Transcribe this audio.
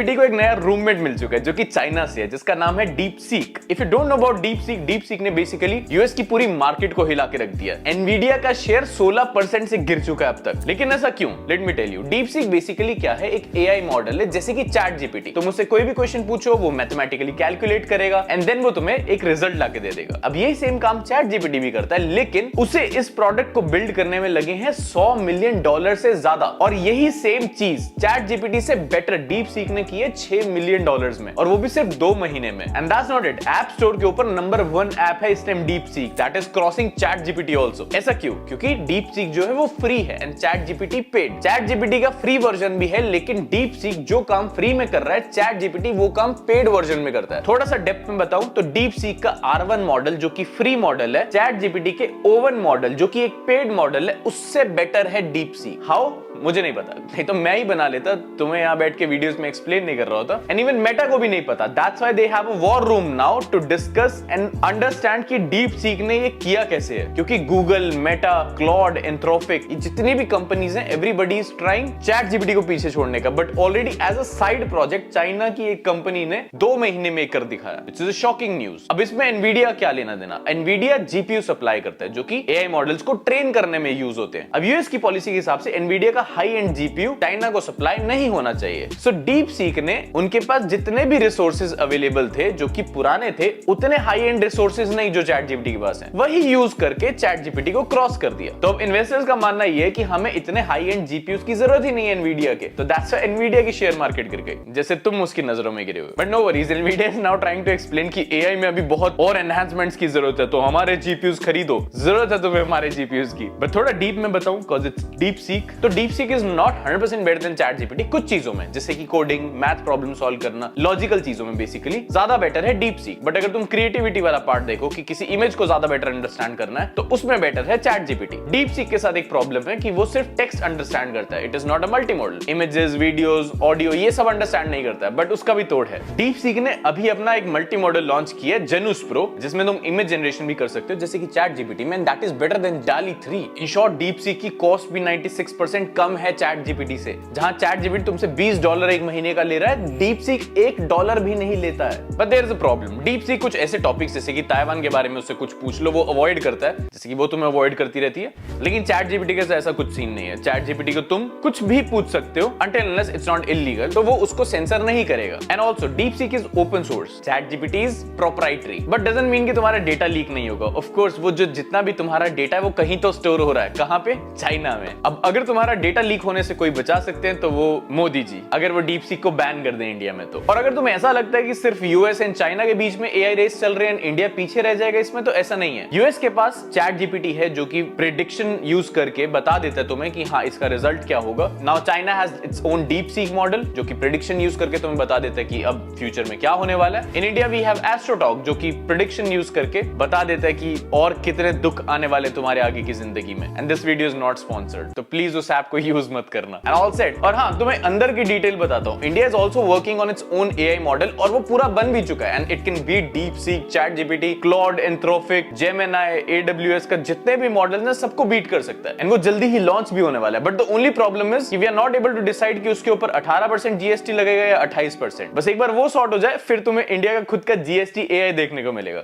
GPT को एक नया रूममेट मिल चुका है जो कि चाइना से है, जिसका नाम है DeepSeek। If you don't know about DeepSeek ने बेसिकली यूएस की पूरी मार्केट को हिला के रख दिया। एनवीडिया का शेयर 16% से गिर चुका है अब तक। लेकिन ऐसा क्यों? Let me tell you. DeepSeek basically क्या है? एक एआई मॉडल है जैसे कि ChatGPT। तुम उससे कोई भी क्वेश्चन पूछो, वो मैथमेटिकली कैलकुलेट करेगा एंड देन वो तुम्हें एक रिजल्ट ला के दे देगा। अब यही सेम काम ChatGPT भी करता है, लेकिन उसे इस प्रोडक्ट को बिल्ड करने में लगे हैं $100 मिलियन से ज्यादा। और यही सेम चीज ChatGPT से बेटर DeepSeek ने की है $6 मिलियन में, और वो भी सिर्फ 2 महीने में। And that's not it. App store के ऊपर नंबर 1 ऐप है इस time DeepSeek, that is crossing ChatGPT also. ऐसा क्यों? क्योंकि DeepSeek जो है वो फ्री है एंड ChatGPT पेड। ChatGPT का फ्री वर्जन भी है, लेकिन DeepSeek जो काम फ्री में कर रहा है, ChatGPT वो काम पेड वर्जन में करता है। थोड़ा सा डेप्थ में बताऊं तो DeepSeek का R1 मॉडल जो कि फ्री मॉडल है, ChatGPT के O1 मॉडल जो कि एक पेड मॉडल है, उससे बेटर है DeepSeek। हाउ? मुझे नहीं पता, नहीं तो मैं ही बना लेता, तुम्हें यहाँ बैठ के वीडियोस में एक्सप्लेन नहीं कर रहा होता। एंड इवन मेटा को भी नहीं पता। That's why they have a war room now to discuss and understand कि DeepSeek ने ये किया कैसे है। क्योंकि गूगल, मेटा, क्लॉड, एंथ्रोपिक, ये जितनी भी कंपनीज हैं, एवरीबॉडी इज ट्राइंग ChatGPT को पीछे छोड़ने का, but already as a side project China की एक कंपनी ने 2 महीने में कर दिखाया, which is a shocking news. अब इसमें एनवीडिया क्या लेना देना? एनवीडिया जीपीयू सप्लाई करता है जो कि एआई मॉडल्स को ट्रेन करने में यूज होते हैं। अब यूएस की पॉलिसी के हिसाब से एनवीडिया का हाई एंड जीपीयू चाइना को सप्लाई नहीं होना चाहिए। सो DeepSeek ने उनके पास जितने भी रिसोर्सेज अवेलेबल थे जो कि पुराने थे, उतने हाई एंड रिसोर्सेज नहीं जो ChatGPT के पास हैं, वही यूज करके ChatGPT को क्रॉस कर दिया। तो अब इन्वेस्टर्स का मानना यह है कि हमें इतने हाई एंड जीपीयूज की जरूरत ही नहीं है एनवीडिया के, तो दैट्स व्हाई एनवीडिया की शेयर मार्केट गिर गई, जैसे तुम उसकी नजरों में गिरे हुए। But no worries, Nvidia is now trying to explain कि एआई में अभी बहुत और एनहांसमेंट्स की जरूरत है, तो हमारे जीपीयूज खरीदो, जरूरत है तुम्हें हमारे जीपीयूज की। बट थोड़ा डीप में बताऊं, बिकॉज़ इट्स DeepSeek, तो DeepSeek is not 100% better than ChatGPT। कुछ चीजों में, जैसे कि कोडिंग, मैथ प्रॉब्लम सॉल्व करना, लॉजिकल चीजों में बेसिकली ज्यादा बेटर है DeepSeek। बट अगर तुम क्रिएटिविटी वाला पार्ट देखो कि किसी इमेज को ज्यादा बेटर अंडरस्टैंड करना है, तो उसमें बेटर है ChatGPT। DeepSeek के साथ एक प्रॉब्लम है कि वो सिर्फ टेक्स्ट अंडरस्टैंड करता है, it is not a multi modal. Images, videos, audio, ये सब अंडरस्टैंड नहीं करता है, बट उसका भी तोड़ है। DeepSeek ने अभी अपना एक मल्टी मॉडल लॉन्च किया है, Genus Pro, जिसमें तुम इमेज जनरेशन भी कर सकते हो जैसे कि ChatGPT में, that is better than DALL-E 3। In short, DeepSeek की कॉस्ट भी 96% कम है ChatGPT से। जहां ChatGPT तुमसे $20 एक महीने का ले रहा है, DeepSeek $1 भी नहीं लेता है। But there is a problem. DeepSeek कुछ ऐसे टॉपिक्स जैसे कि ताइवान के बारे में उससे कुछ पूछ लो, वो अवॉइड करता है, जैसे कि वो तुम्हें अवॉइड करती रहती है। लेकिन ChatGPT के साथ ऐसा कुछ सीन नहीं है। ChatGPT को तुम कुछ भी पूछ सकते हो until unless it's not illegal, तो वो उसको सेंसर नहीं करेगा। And also DeepSeek is open source, ChatGPT is proprietary, but doesn't mean कि तुम्हारा डेटा लीक नहीं होगा। ऑफ कोर्स, वो जो जितना भी तुम्हारा डेटा है वो कहीं तो स्टोर हो रहा है। कहां पे? चाइना में। अब अगर तुम्हारा डेटा लीक होने से कोई बचा सकते हैं तो वो मोदी जी, अगर वो DeepSeek को बैन कर दें इंडिया में तो। और अगर तुम्हें ऐसा लगता है कि सिर्फ यूएस एंड चाइना के बीच में एआई रेस चल रही है एंड इंडिया पीछे रह जाएगा इसमें, तो ऐसा नहीं है। यूएस के पास ChatGPT है जो कि प्रेडिक्शन यूज करके बता देता है तुम्हें कि हाँ, इसका रिजल्ट क्या होगा। Now China has its own DeepSeek model जो कि प्रेडिक्शन यूज करके तुम्हें बता देता है कि अब फ्यूचर में क्या होने वाला है। In India we have Astrotalk जो कि प्रेडिक्शन यूज करके बता देता है कि और कितने दुख आने वाले तुम्हारे आगे की जिंदगी में। And this video is not sponsored, तो प्लीज उस ऐप को यूज मत करना। And all set. और हाँ, तुम्हें अंदर की डिटेल बताता हूँ। India is also working on its own AI model, और वो पूरा बन भी चुका है and it can beat DeepSeek, ChatGPT, Claude, Anthropic, Gemini, AWS का जितने भी मॉडल्स हैं सबको बीट कर सकता है। एंड वो जल्दी ही लॉन्च भी होने वाला है। But the only problem is we are not able to decide कि उसके ऊपर 18% जीएसटी लगेगा या 28%। बस एक बार वो सॉर्ट हो जाए, फिर तुम्हें इंडिया का खुद का जीएसटी एआई देखने को मिलेगा।